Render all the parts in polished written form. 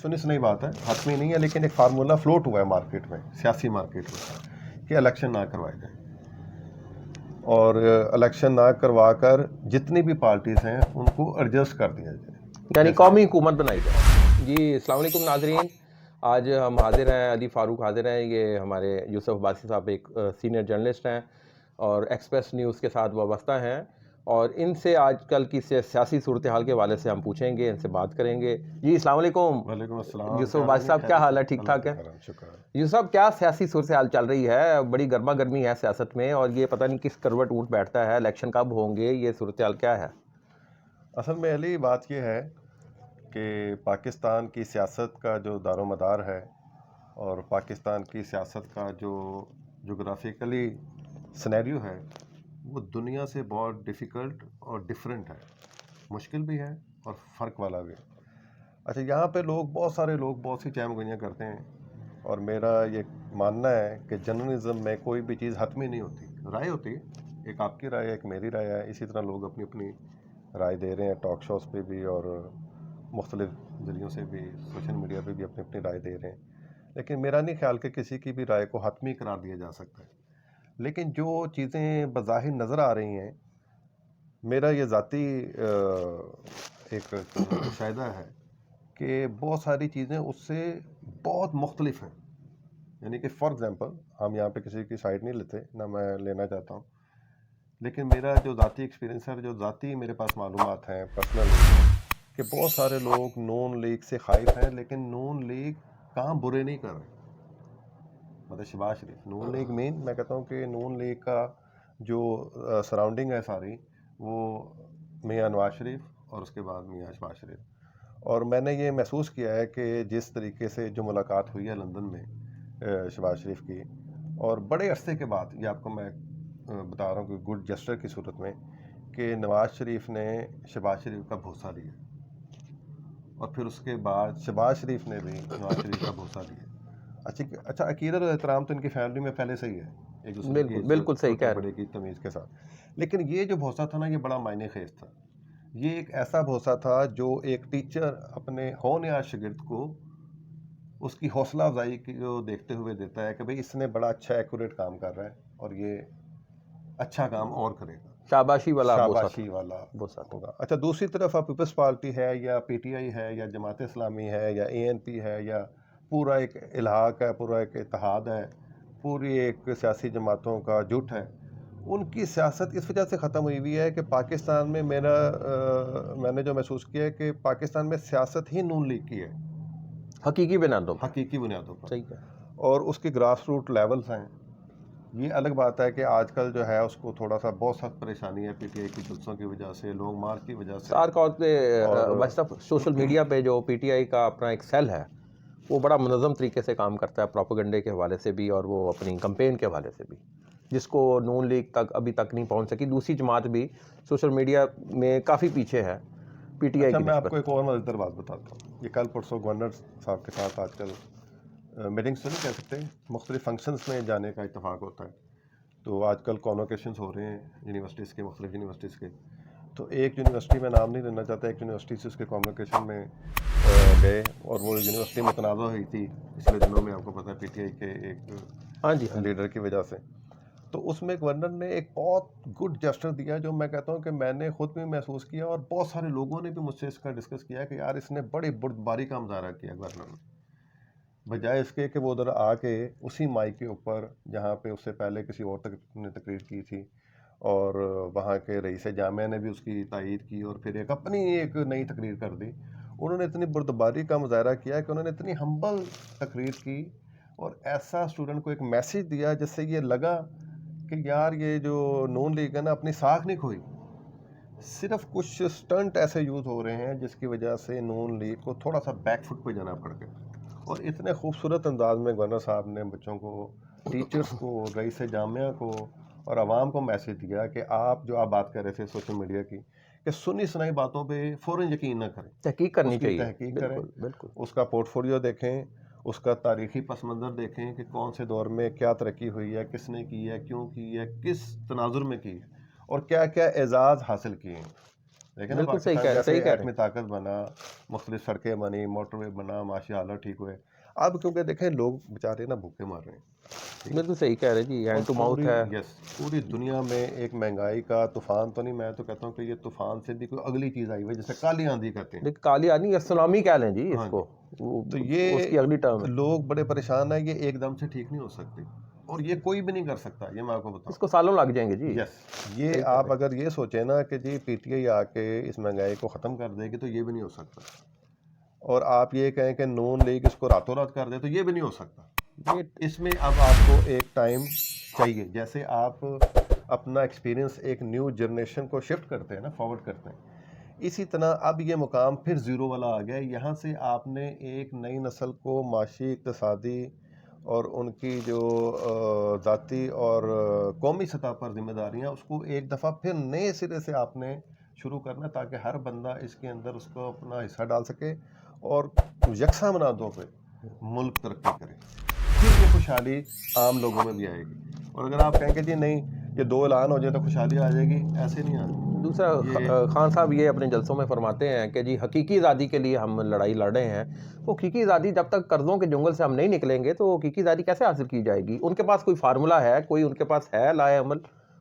سنی سنی بات ہے، حتمی نہیں ہے، لیکن ایک فارمولہ فلوٹ ہوا ہے مارکیٹ میں، سیاسی مارکیٹ میں، کہ الیکشن نہ کروائے جائیں، اور الیکشن نہ کروا کر جتنی بھی پارٹیز ہیں ان کو ایڈجسٹ کر دیا جائے، یعنی قومی حکومت بنائی جائے. جی السلام علیکم ناظرین، آج ہم حاضر ہیں، علی فاروق حاضر ہیں. یہ ہمارے یوسف عباسی صاحب ایک سینئر جرنلسٹ ہیں اور ایکسپریس نیوز کے ساتھ وابستہ ہیں، اور ان سے آج کل کی سیاسی صورتحال کے حوالے سے ہم پوچھیں گے، ان سے بات کریں گے. جی السلام علیکم. وعلیکم السلام. یوسف عباسی صاحب کیا حال ہے؟ ٹھیک ٹھاک ہے؟ شکر ہے. یوسف صاحب کیا سیاسی صورتحال چل رہی ہے؟ بڑی گرما گرمی ہے سیاست میں، اور یہ پتہ نہیں کس کروٹ اونٹ بیٹھتا ہے، الیکشن کب ہوں گے، یہ صورتحال کیا ہے؟ اصل میں علی بات یہ ہے کہ پاکستان کی سیاست کا جو دار و مدار ہے اور پاکستان کی سیاست کا جو جغرافیکلی سینیریو ہے وہ دنیا سے بہت ڈیفیکلٹ اور ڈیفرنٹ ہے، مشکل بھی ہے اور فرق والا بھی. اچھا، یہاں پہ بہت سارے لوگ بہت سی چہم گوئیاں کرتے ہیں، اور میرا یہ ماننا ہے کہ جرنلزم میں کوئی بھی چیز حتمی نہیں ہوتی، رائے ہوتی ہے، ایک آپ کی رائے ہے، ایک میری رائے ہے، اسی طرح لوگ اپنی اپنی رائے دے رہے ہیں ٹاک شوز پہ بھی اور مختلف ذریعوں سے بھی، سوشل میڈیا پہ بھی اپنی اپنی رائے دے رہے ہیں. لیکن میرا نہیں خیال کہ کسی کی بھی رائے کو حتمی قرار دیا جا سکتا ہے. لیکن جو چیزیں بظاہر نظر آ رہی ہیں، میرا یہ ذاتی ایک مشاہدہ ہے کہ بہت ساری چیزیں اس سے بہت مختلف ہیں. یعنی کہ فار ایگزامپل، ہم یہاں پہ کسی کی سائڈ نہیں لیتے، نہ میں لینا چاہتا ہوں، لیکن میرا جو ذاتی ایکسپیرینس ہے، جو ذاتی میرے پاس معلومات ہیں پرسنل، کہ بہت سارے لوگ نون لیگ سے خائف ہیں، لیکن نون لیگ کام برے نہیں کر رہے. مطلب شہباز شریف نون لیگ مین، میں کہتا ہوں کہ نون لیگ کا جو سراؤنڈنگ ہے ساری، وہ میاں نواز شریف اور اس کے بعد میاں شہباز شریف. اور میں نے یہ محسوس کیا ہے کہ جس طریقے سے جو ملاقات ہوئی ہے لندن میں شہباز شریف کی، اور بڑے عرصے کے بعد، یہ آپ کو میں بتا رہا ہوں کہ گڈ جسٹر کی صورت میں، کہ نواز شریف نے شہباز شریف کا بھروسہ لیا، اور پھر اس کے بعد شہباز شریف نے بھی نواز شریف کا بھروسہ لیا. اچھا، عقیدت اور احترام تو ان کی فیملی میں پہلے سے ہی ہے، ایک دوسرے کی بالکل صحیح کہہ رہے بڑے کی تمیز کے ساتھ. لیکن یہ جو بھروسہ تھا نا، یہ بڑا معنی خیز تھا. یہ ایک ایسا بھروسہ تھا جو ایک ٹیچر اپنے ہونہار شاگرد کو اس کی حوصلہ افزائی کو دیکھتے ہوئے دیتا ہے کہ بھئی اس نے بڑا اچھا ایکوریٹ کام کر رہا ہے اور یہ اچھا کام اور کرے گا، شاباشی والا شاباشی والا بوسہ ہوگا. اچھا، دوسری طرف پیپلز پارٹی ہے یا پی ٹی آئی ہے یا جماعت اسلامی ہے یا اے این پی ہے، یا پورا ایک الحاق ہے، پورا ایک اتحاد ہے، پوری ایک سیاسی جماعتوں کا جٹ ہے. ان کی سیاست اس وجہ سے ختم ہوئی ہوئی ہے کہ پاکستان میں میں نے جو محسوس کیا ہے کہ پاکستان میں سیاست ہی نون لیگ کی ہے، حقیقی بنیادوں پر. حقیقی بنیادوں پر، صحیح ہے. اور اس کی گراس روٹ لیولز ہیں. یہ الگ بات ہے کہ آج کل جو ہے اس کو تھوڑا سا بہت سخت پریشانی ہے پی ٹی آئی کی جلسوں کی وجہ سے، لانگ مارچ کی وجہ سے. سوشل میڈیا پہ جو پی ٹی آئی کا اپنا ایک سیل ہے، وہ بڑا منظم طریقے سے کام کرتا ہے، پروپیگنڈے کے حوالے سے بھی اور وہ اپنی کمپین کے حوالے سے بھی، جس کو نون لیگ تک ابھی تک نہیں پہنچ سکی. دوسری جماعت بھی سوشل میڈیا میں کافی پیچھے ہے پی ٹی آئی اچھا، کی میں آپ نسبت. کو ایک اور مزیدار بات بتاتا ہوں. یہ کل پرسوں گورنر صاحب کے ساتھ آج کل میٹنگس تو نہیں کہہ سکتے، مختلف فنکشنز میں جانے کا اتفاق ہوتا ہے. تو آج کل کانوکیشنز ہو رہے ہیں یونیورسٹیز کے، مختلف یونیورسٹیز کے. تو ایک یونیورسٹی میں نام نہیں لینا چاہتا، ایک یونیورسٹی سے اس کے کانوکیشن میں گئے، اور وہ یونیورسٹی متنازع ہوئی تھی پچھلے دنوں میں، آپ کو پتہ ہے پی ٹی آئی کے ایک لیڈر کی وجہ سے. تو اس میں گورنر نے ایک بہت گڈ جسٹر دیا، جو میں کہتا ہوں کہ میں نے خود بھی محسوس کیا، اور بہت سارے لوگوں نے بھی مجھ سے اس کا ڈسکس کیا کہ یار اس نے بڑی بردباری کا مظاہرہ کیا گورنر نے، بجائے اس کے کہ وہ ادھر آ کے اسی مائک کے اوپر جہاں پہ اس سے پہلے کسی اور نے تقریر کی تھی، اور وہاں کے رئیس جامعہ نے بھی اس کی تائید کی، اور پھر ایک اپنی ایک نئی تقریر کر دی. انہوں نے اتنی بردباری کا مظاہرہ کیا کہ انہوں نے اتنی ہمبل تقریر کی، اور ایسا اسٹوڈنٹ کو ایک میسیج دیا جس سے یہ لگا کہ یار یہ جو نون لیگ ہے نا، اپنی ساکھ نہیں کھوئی، صرف کچھ سٹنٹ ایسے یوز ہو رہے ہیں جس کی وجہ سے نون لیگ کو تھوڑا سا بیک فٹ پہ جانا پڑ گیا. اور اتنے خوبصورت انداز میں گورنر صاحب نے بچوں کو، ٹیچرز کو، رئیس جامعہ کو اور عوام کو میسیج دیا کہ آپ جو آپ بات کر رہے تھے سوشل میڈیا کی، کہ سنی سنائی باتوں پہ فوراً یقین نہ کریں، تحقیق کرنی اس کی چاہیے. تحقیق کریں، بالکل. اس کا پورٹ فولیو دیکھیں، اس کا تاریخی پس منظر دیکھیں کہ کون سے دور میں کیا ترقی ہوئی ہے، کس نے کی ہے، کیوں کی ہے، کس تناظر میں کی ہے، اور کیا کیا اعزاز حاصل کیے ہیں. دیکھیں نا بالکل صحیح پاکستان کہہ رہے جیسے صحیح کہہ رہے ایٹمی طاقت بنا، مختلف سڑکیں بنی، موٹر وے بنا، معاشی حالات ٹھیک ہوئے. اب کیونکہ دیکھیں لوگ بیچارے نا بھوکے مار رہے ہیں، ہیں، ٹھیک ہے. بالکل صحیح کہہ رہے جی، اور ہینڈ ٹو ماؤتھ پوری ہے. پوری دنیا میں ایک مہنگائی کا طوفان تو نہیں، میں تو کہتا ہوں کہ یہ طوفان سے بھی کوئی اگلی چیز آئی ہوئی ہے جسے کالی آندھی کہتے ہیں. دیکھ کالی آدمی یا سونامی کہہ لیں جی اس ہاں جی. کو، تو اس کی اگلی ٹرم یہ ہے. لوگ بڑے پریشان ہیں، یہ ایک دم سے ٹھیک نہیں ہو سکتی، اور یہ کوئی بھی نہیں کر سکتا، یہ میں آپ کو بتاؤں. اس کو سالوں لگ جائیں گے جی. یس. یہ صحیح کہہ آپ رہے اگر یہ سوچیں نا کہ جی پی ٹی آئی آ کے اس مہنگائی کو ختم کر دے گی تو یہ بھی نہیں ہو سکتا. اور آپ یہ کہیں کہ نون لیگ اس کو راتوں رات کر دے تو یہ بھی نہیں ہو سکتا. یہ اس میں اب آپ کو ایک ٹائم چاہیے. جیسے آپ اپنا ایکسپیرینس ایک نیو جنریشن کو شفٹ کرتے ہیں نا، فارورڈ کرتے ہیں، اسی طرح اب یہ مقام پھر زیرو والا آ گیا ہے. یہاں سے آپ نے ایک نئی نسل کو معاشی، اقتصادی اور ان کی جو ذاتی اور قومی سطح پر ذمہ داریاں، اس کو ایک دفعہ پھر نئے سرے سے آپ نے شروع کرنا، تاکہ ہر بندہ اس کے اندر اس کو اپنا حصہ ڈال سکے اور یکساں بنیادوں پہ ملک ترقی کرے. پھر یہ خوشحالی عام لوگوں میں بھی آئے گی. اور اگر آپ کہیں کہ جی نہیں یہ دو اعلان ہو جائے تو خوشحالی آ جائے گی، ایسے نہیں آتی. دوسرا خان صاحب یہ اپنے جلسوں میں فرماتے ہیں کہ جی حقیقی آزادی کے لیے ہم لڑائی لڑ رہے ہیں. وہ حقیقی آزادی جب تک قرضوں کے جنگل سے ہم نہیں نکلیں گے تو حقیقی آزادی کیسے حاصل کی جائے گی؟ ان کے پاس کوئی فارمولہ ہے، کوئی ان کے پاس ہے لائے عمل،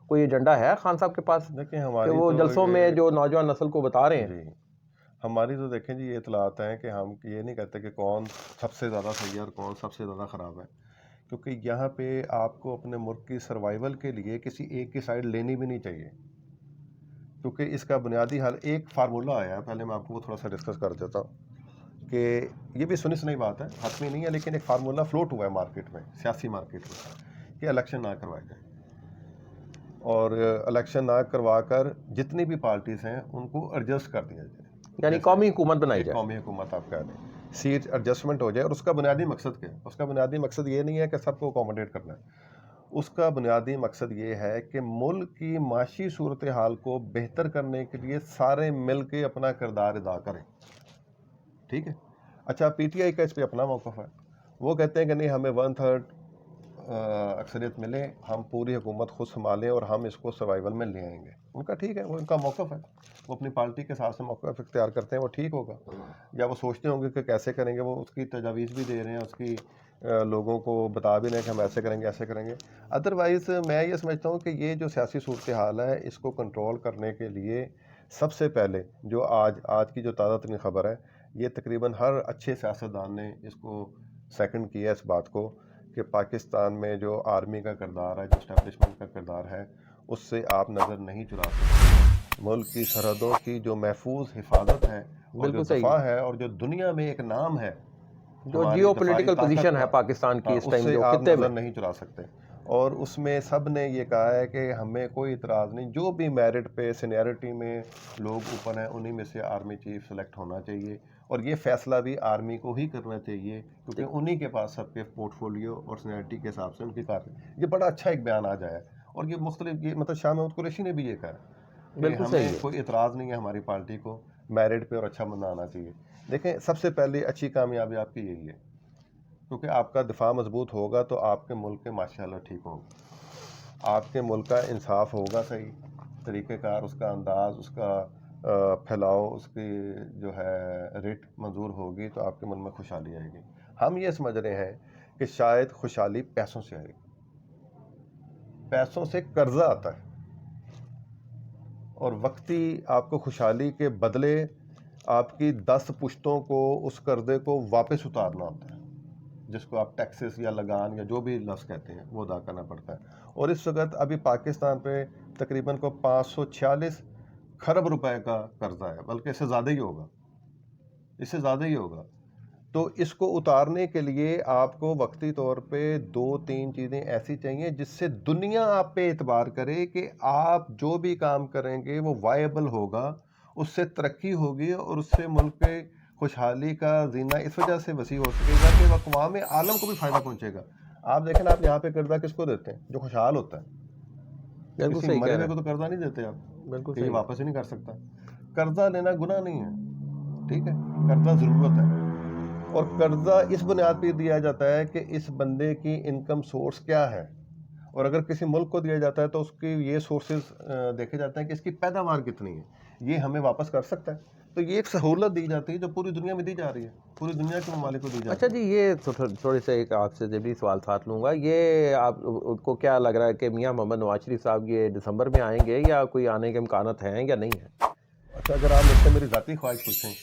کوئی ایجنڈا ہے خان صاحب کے پاس دیکھیں کہ ہماری وہ تو جلسوں میں جو نوجوان نسل کو بتا رہے ہیں؟ جی ہماری تو دیکھیں جی یہ اطلاعات ہیں کہ ہم یہ نہیں کہتے کہ کون سب سے زیادہ صحیح ہے اور کون سب سے زیادہ خراب ہے، کیونکہ یہاں پہ آپ کو اپنے ملک کی سروائیول کے لیے کسی ایک کی سائڈ لینی بھی نہیں چاہیے، کیونکہ اس کا بنیادی حل ایک فارمولہ آیا ہے. پہلے میں آپ کو وہ تھوڑا سا ڈسکس کر دیتا ہوں کہ یہ بھی سنی سنائی بات ہے، حتمی نہیں ہے، لیکن ایک فارمولہ فلوٹ ہوا ہے مارکیٹ میں، سیاسی مارکیٹ میں، کہ الیکشن نہ کروائے جائے، اور الیکشن نہ کروا کر جتنی بھی پارٹیز ہیں ان کو ایڈجسٹ کر دیا جائے. یعنی جیسے قومی حکومت بنائی ایک جائے. قومی حکومت آپ کہہ دیں، سیٹ ایڈجسٹمنٹ ہو جائے. اور اس کا بنیادی مقصد کیا ہے؟ اس کا بنیادی مقصد یہ نہیں ہے کہ سب کو اکوموڈیٹ کرنا ہے. اس کا بنیادی مقصد یہ ہے کہ ملک کی معاشی صورتحال کو بہتر کرنے کے لیے سارے مل کے اپنا کردار ادا کریں. ٹھیک ہے. اچھا پی ٹی آئی کا اس پہ اپنا موقف ہے. وہ کہتے ہیں کہ نہیں ہمیں 1/3 اکثریت ملے، ہم پوری حکومت خود سنبھالیں اور ہم اس کو سروائیول میں لے آئیں گے. ان کا ٹھیک ہے، وہ ان کا موقف ہے، وہ اپنی پارٹی کے ساتھ سے موقف اختیار کرتے ہیں، وہ ٹھیک ہوگا. یا وہ سوچتے ہوں گے کہ کیسے کریں گے، وہ اس کی تجاویز بھی دے رہے ہیں، اس کی لوگوں کو بتا بھی رہے ہیں کہ ہم ایسے کریں گے ایسے کریں گے. ادروائز میں یہ سمجھتا ہوں کہ یہ جو سیاسی صورتحال ہے اس کو کنٹرول کرنے کے لیے سب سے پہلے جو آج کی جو تازہ ترین خبر ہے، یہ تقریباً ہر اچھے سیاستدان نے اس کو سیکنڈ کیا اس بات کو کہ پاکستان میں جو آرمی کا کردار ہے، جو اسٹیبلشمنٹ کا کردار ہے، اس سے آپ نظر نہیں چرا سکتے. ملک کی سرحدوں کی جو محفوظ حفاظت ہے اور جو بالکل صحیح. دفاع ہے اور جو دنیا میں ایک نام ہے جو ہماری جیو دفاعی پولیٹیکل طاقت پوزیشن ہے کا، پاکستان کی اس اس ٹائم سے جو آپ خطے نظر میں، نہیں چرا سکتے. اور اس میں سب نے یہ کہا ہے کہ ہمیں کوئی اعتراض نہیں، جو بھی میرٹ پہ سینیئرٹی میں لوگ اوپر ہیں انہی میں سے آرمی چیف سلیکٹ ہونا چاہیے. اور یہ فیصلہ بھی آرمی کو ہی کرنا چاہیے، کیونکہ انہی کے پاس سب کے پورٹ فولیو اور سینیئرٹی کے حساب سے ان کی کارروائی. یہ بڑا اچھا ایک بیان آج آیا. اور یہ مختلف، یہ مطلب شاہ محمود قریشی نے بھی یہ کہا کہ بالکل ہمیں صحیح ہے. کوئی اعتراض نہیں ہے ہماری پارٹی کو میرٹ پہ اور اچھا بندہ آنا چاہیے. دیکھیں سب سے پہلے اچھی کامیابی آپ کی یہی ہے، کیونکہ آپ کا دفاع مضبوط ہوگا تو آپ کے ملک کے ماشاء اللہ ٹھیک ہوگا، آپ کے ملک کا انصاف ہوگا صحیح طریقہ کار، اس کا انداز، اس کا پھیلاؤ، اس کی جو ہے ریٹ منظور ہوگی تو آپ کے ملک میں خوشحالی آئے گی. ہم یہ سمجھ رہے ہیں کہ شاید خوشحالی پیسوں سے آئے گی. پیسوں سے قرضہ آتا ہے اور وقتی آپ کو خوشحالی کے بدلے آپ کی 10 پشتوں کو اس قرضے کو واپس اتارنا ہوتا ہے، جس کو آپ ٹیکسز یا لگان یا جو بھی لفظ کہتے ہیں وہ ادا کرنا پڑتا ہے. اور اس وقت ابھی پاکستان پہ تقریباً کو 546 کھرب روپے کا قرضہ ہے، بلکہ اس سے زیادہ ہی ہوگا، اس سے زیادہ ہی ہوگا. تو اس کو اتارنے کے لیے آپ کو وقتی طور پہ 2-3 چیزیں ایسی چاہیے جس سے دنیا آپ پہ اعتبار کرے کہ آپ جو بھی کام کریں گے وہ وائبل ہوگا، اس سے ترقی ہوگی اور اس سے ملک کے خوشحالی کا زینہ اس وجہ سے وسیع ہو سکے گا کہ اقوام عالم کو بھی فائدہ پہنچے گا. آپ دیکھیں آپ یہاں پہ قرضہ کس کو دیتے ہیں؟ جو خوشحال ہوتا ہے. بالکل کسی صحیح کہہ مرے رہے ہوئے کو ہیں. تو قرضہ نہیں دیتے آپ بالکل کہ یہ صحیح. واپس ہی نہیں کر سکتا. قرضہ لینا گناہ نہیں ہے، ٹھیک ہے، قرضہ ضرورت ہے. اور قرضہ اس بنیاد پہ دیا جاتا ہے کہ اس بندے کی انکم سورس کیا ہے، اور اگر کسی ملک کو دیا جاتا ہے تو اس کی یہ سورسز دیکھے جاتے ہیں کہ اس کی پیداوار کتنی ہے. یہ ہمیں واپس کر سکتا ہے. تو یہ ایک سہولت دی جاتی ہے جو پوری دنیا میں دی جا رہی ہے, پوری دنیا کے ممالک کو دی جاتی ہے. اچھا جی, یہ تھوڑے سے ایک آپ سے جبری سوال ساتھ لوں گا. یہ آپ کو کیا لگ رہا ہے کہ میاں محمد نواز شریف صاحب یہ دسمبر میں آئیں گے یا کوئی آنے کے امکانات ہیں یا نہیں ہیں؟ اچھا, اگر آپ مجھ سے میری ذاتی خواہش پوچھیں,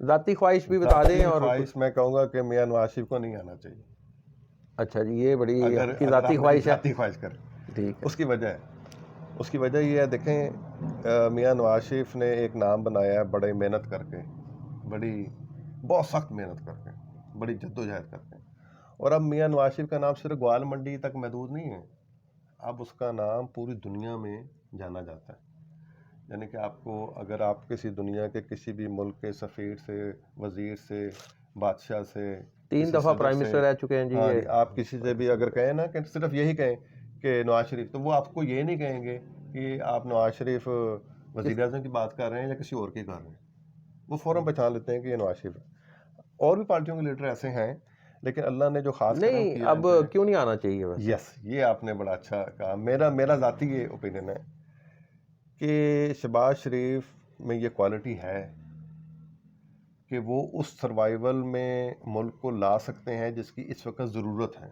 ذاتی خواہش بھی بتا دیں. اور خواہش میں کہوں گا کہ میاں نواز شریف کو نہیں آنا چاہیے. اچھا جی, یہ بڑی اگر آپ کی ذاتی خواہش ہے. ذاتی خواہش کریں, ٹھیک ہے. اس کی وجہ یہ ہے, دیکھیں میاں نواز شریف نے ایک نام بنایا ہے بڑے محنت کر کے, بہت سخت محنت کر کے, بڑی جدوجہد کر کے. اور اب میاں نواز شریف کا نام صرف گوال منڈی تک محدود نہیں ہے, اب اس کا نام پوری دنیا میں جانا جاتا ہے. یعنی کہ آپ کو, اگر آپ کسی دنیا کے کسی بھی ملک کے سفیر سے, وزیر سے, بادشاہ سے, 3 دفعہ پرائم منسٹر رہ چکے ہیں جی. ہاں جی, آپ کسی سے بھی اگر کہیں نا کہ صرف یہی کہیں کہ نواز شریف, تو وہ آپ کو یہ نہیں کہیں گے کہ آپ نواز شریف وزیر اعظم کی بات کر رہے ہیں یا کسی اور کی کر رہے ہیں. وہ فوراً پہچان لیتے ہیں کہ یہ نواز شریف ہے. اور بھی پارٹیوں کے لیڈر ایسے ہیں, لیکن اللہ نے جو خاص نہیں, اب کیوں نہیں آنا چاہیے بس؟ یس, یہ آپ نے بڑا اچھا کہا. میرا ذاتی یہ اوپینین ہے کہ شہباز شریف میں یہ کوالٹی ہے کہ وہ اس سروائیول میں ملک کو لا سکتے ہیں جس کی اس وقت ضرورت ہے.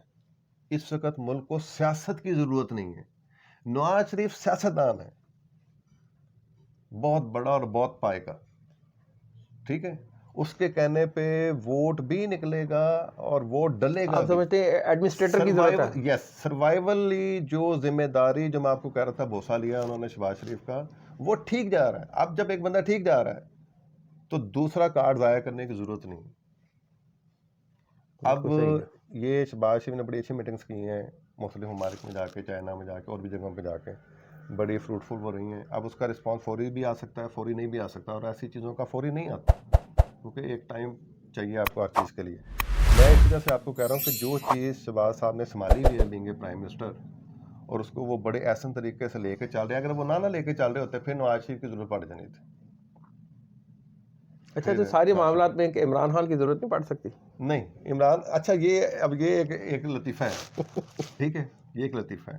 اس وقت ملک کو سیاست کی ضرورت نہیں ہے. نواز شریف سیاستدان ہے, بہت بڑا اور بہت پائے کا, ٹھیک ہے. اس کے کہنے پہ ووٹ بھی نکلے گا اور ووٹ ڈلے گا. آپ سمجھتے ہیں ایڈمنسٹریٹر کی ضرورت ہے؟ یس, سروائیولی جو ذمہ داری جو میں آپ کو کہہ رہا تھا بوسہ لیا انہوں نے شہباز شریف کا, وہ ٹھیک جا رہا ہے. اب جب ایک بندہ ٹھیک جا رہا ہے تو دوسرا کارڈ ضائع کرنے کی ضرورت نہیں. اب یہ شہباز شریف نے بڑی اچھی میٹنگز کی ہیں مختلف ممالک میں جا کے, چائنا میں جا کے, اور بھی جگہوں پہ جا کے, بڑی فروٹفل ہو رہی ہیں. اب اس کا رسپانس فوری بھی آ سکتا ہے, فوری نہیں بھی آ سکتا, اور ایسی چیزوں کا فوری نہیں آتا کیونکہ ایک ٹائم چاہیے آپ کو ہر چیز کے لیے. میں اس وجہ سے آپ کو کہہ رہا ہوں کہ جو چیز شہباز صاحب نے سنبھالی ہوئی ہے بینگ اے پرائم منسٹر, اور اس کو وہ بڑے احسن طریقے سے لے کے چل رہے ہیں, اگر وہ نہ لے کے چل رہے ہوتے پھر نواز شریف کی ضرورت پڑ جانی تھی. اچھا, تو سارے معاملات میں کہ عمران خان کی ضرورت نہیں پڑ سکتی؟ نہیں, عمران, اچھا یہ ایک لطیفہ ہے, ٹھیک ہے, یہ ایک لطیفہ ہے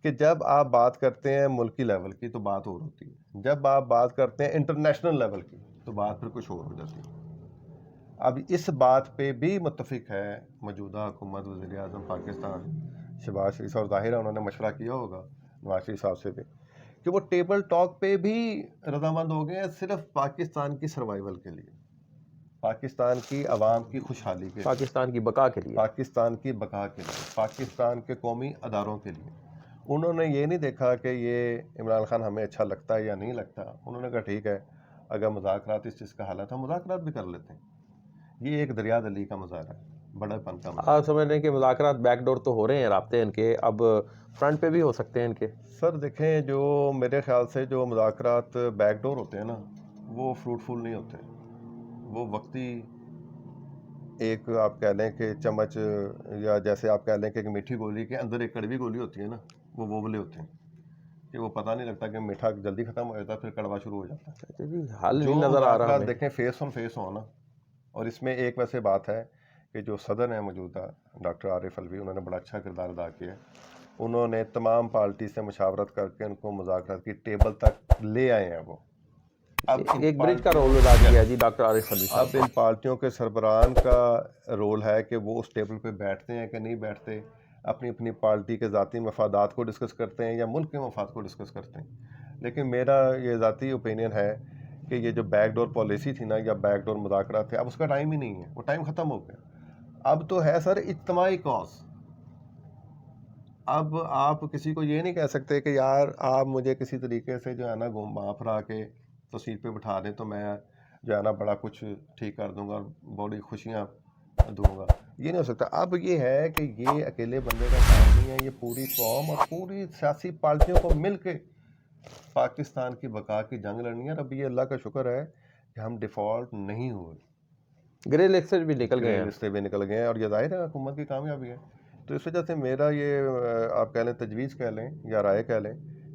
کہ جب آپ بات کرتے ہیں ملکی لیول کی تو بات اور ہوتی ہے, جب آپ بات کرتے ہیں انٹرنیشنل لیول کی تو بات پھر کچھ اور ہو جاتی ہے. اب اس بات پہ بھی متفق ہے موجودہ حکومت, وزیر اعظم پاکستان شہباز شریف, اور ظاہر ہے انہوں نے مشورہ کیا ہوگا نواز شریف صاحب سے بھی, کہ وہ ٹیبل ٹاک پہ بھی رضامند ہو گئے ہیں صرف پاکستان کی سروائیول کے لیے, پاکستان کی عوام کی خوشحالی کے لیے, پاکستان کی بقا کے لیے, پاکستان کی بقا کے لیے, پاکستان کے قومی اداروں کے لیے. انہوں نے یہ نہیں دیکھا کہ یہ عمران خان ہمیں اچھا لگتا ہے یا نہیں لگتا. انہوں نے کہا ٹھیک ہے, اگر مذاکرات اس چیز کا حالت ہے مذاکرات بھی کر لیتے ہیں. یہ ایک دریا دلی کا مظاہرہ ہے, بڑا پن کا مظاہرہ. آپ سمجھ رہے ہیں کہ مذاکرات بیک ڈور تو ہو رہے ہیں رابطے ان کے, اب فرنٹ پہ بھی ہو سکتے ہیں ان کے؟ سر دیکھیں, جو میرے خیال سے جو مذاکرات بیک ڈور ہوتے ہیں نا, وہ فروٹفل نہیں ہوتے. وہ وقتی ایک آپ کہہ لیں کہ چمچ, یا جیسے آپ کہہ لیں کہ ایک میٹھی گولی کے اندر ایک کڑوی گولی ہوتی ہے نا, وہ بولے ہوتے ہیں کہ وہ پتہ نہیں لگتا کہ میٹھا جلدی ختم ہو جاتا ہے, پھر کڑوا شروع ہو جاتا ہے. جی, حل نہیں نظر آ رہا ہمیں. دیکھیں فیس آن فیس ہو نا, اور اس میں ایک ویسے بات ہے کہ جو صدر ہیں موجودہ ڈاکٹر عارف الوی, انہوں نے بڑا اچھا کردار ادا کیا ہے. انہوں نے تمام پارٹی سے مشاورت کر کے ان کو مذاکرات کی ٹیبل تک لے آئے ہیں. وہ اب ایک برج کا رول ادا کیا جی ڈاکٹر عارف الوی صاحب. اب ان پارٹیوں کے سربراہان کا رول ہے کہ وہ اس ٹیبل پہ بیٹھتے ہیں کہ نہیں بیٹھتے, اپنی اپنی پارٹی کے ذاتی مفادات کو ڈسکس کرتے ہیں یا ملک کے مفاد کو ڈسکس کرتے ہیں. لیکن میرا یہ ذاتی اوپینین ہے کہ یہ جو بیک ڈور پالیسی تھی نا, یا بیک ڈور مذاکرات تھے, اب اس کا ٹائم ہی نہیں ہے, وہ ٹائم ختم ہو گیا. اب تو ہے سر اجتماعی کاز. اب آپ کسی کو یہ نہیں کہہ سکتے کہ یار آپ مجھے کسی طریقے سے جو ہے نا گھما پھرا کے تو سیٹ پہ بٹھا دیں تو میں جو ہے نا بڑا کچھ ٹھیک کر دوں گا اور بڑی خوشیاں دوں گا. یہ نہیں ہو سکتا. اب یہ ہے کہ یہ اکیلے بندے کا کام نہیں ہے, یہ پوری قوم اور پوری سیاسی پارٹیوں کو مل کے پاکستان کی بقا کی جنگ لڑنی ہے. اور اب یہ اللہ کا شکر ہے کہ ہم ڈیفالٹ نہیں ہوئے, گرے لسٹ سے بھی نکل گئے ہیں, لسٹ سے بھی نکل گئے ہیں, اور یہ ظاہر ہے حکومت کی کامیابی ہے. تو اس وجہ سے میرا یہ آپ کہہ لیں تجویز کہہ لیں یا رائے کہہ لیں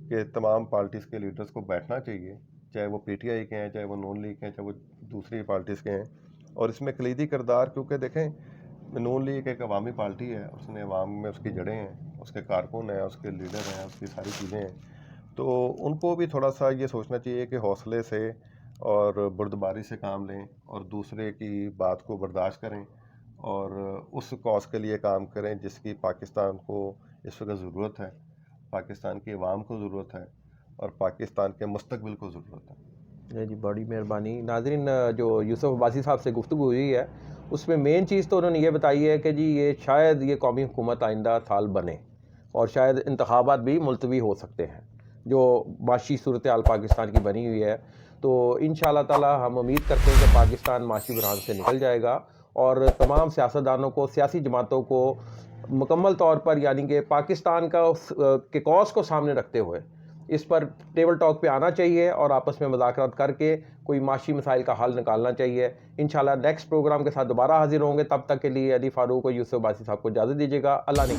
کہ تمام پارٹیز کے لیڈرز کو بیٹھنا چاہیے, چاہے وہ پی ٹی آئی کے ہیں, چاہے وہ نون لیگ کے ہیں, چاہے وہ دوسری پارٹیز کے ہیں. اور اس میں کلیدی کردار, کیونکہ دیکھیں نون لیگ ایک عوامی پارٹی ہے, اس نے عوام میں اس کی جڑیں ہیں, اس کے کارکن ہیں, اس کے لیڈر ہیں, اس کی ساری چیزیں ہیں. تو ان کو بھی تھوڑا سا یہ سوچنا چاہیے کہ حوصلے سے اور بردباری سے کام لیں اور دوسرے کی بات کو برداشت کریں اور اس کاز کے لیے کام کریں جس کی پاکستان کو اس وقت ضرورت ہے، پاکستان کی عوام کو ضرورت ہے اور پاکستان کے مستقبل کو ضرورت ہے۔ جی بڑی مہربانی ناظرین، جو یوسف عباسی صاحب سے گفتگو ہوئی ہے اس میں مین چیز تو انہوں نے یہ بتائی ہے کہ جی یہ شاید یہ قومی حکومت آئندہ سال بنے اور شاید انتخابات بھی ملتوی ہو سکتے ہیں جو معاشی صورتحال پاکستان کی بنی ہوئی ہے۔ تو انشاءاللہ تعالی ہم امید کرتے ہیں کہ پاکستان معاشی بحران سے نکل جائے گا اور تمام سیاستدانوں کو، سیاسی جماعتوں کو مکمل طور پر یعنی کہ پاکستان کا کے کاز کو سامنے رکھتے ہوئے اس پر ٹیبل ٹاک پہ آنا چاہیے اور آپس میں مذاکرات کر کے کوئی معاشی مسائل کا حل نکالنا چاہیے۔ انشاءاللہ نیکسٹ پروگرام کے ساتھ دوبارہ حاضر ہوں گے، تب تک کے لیے علی فاروق اور یوسف عباسی صاحب کو اجازت دیجیے گا۔ اللہ نے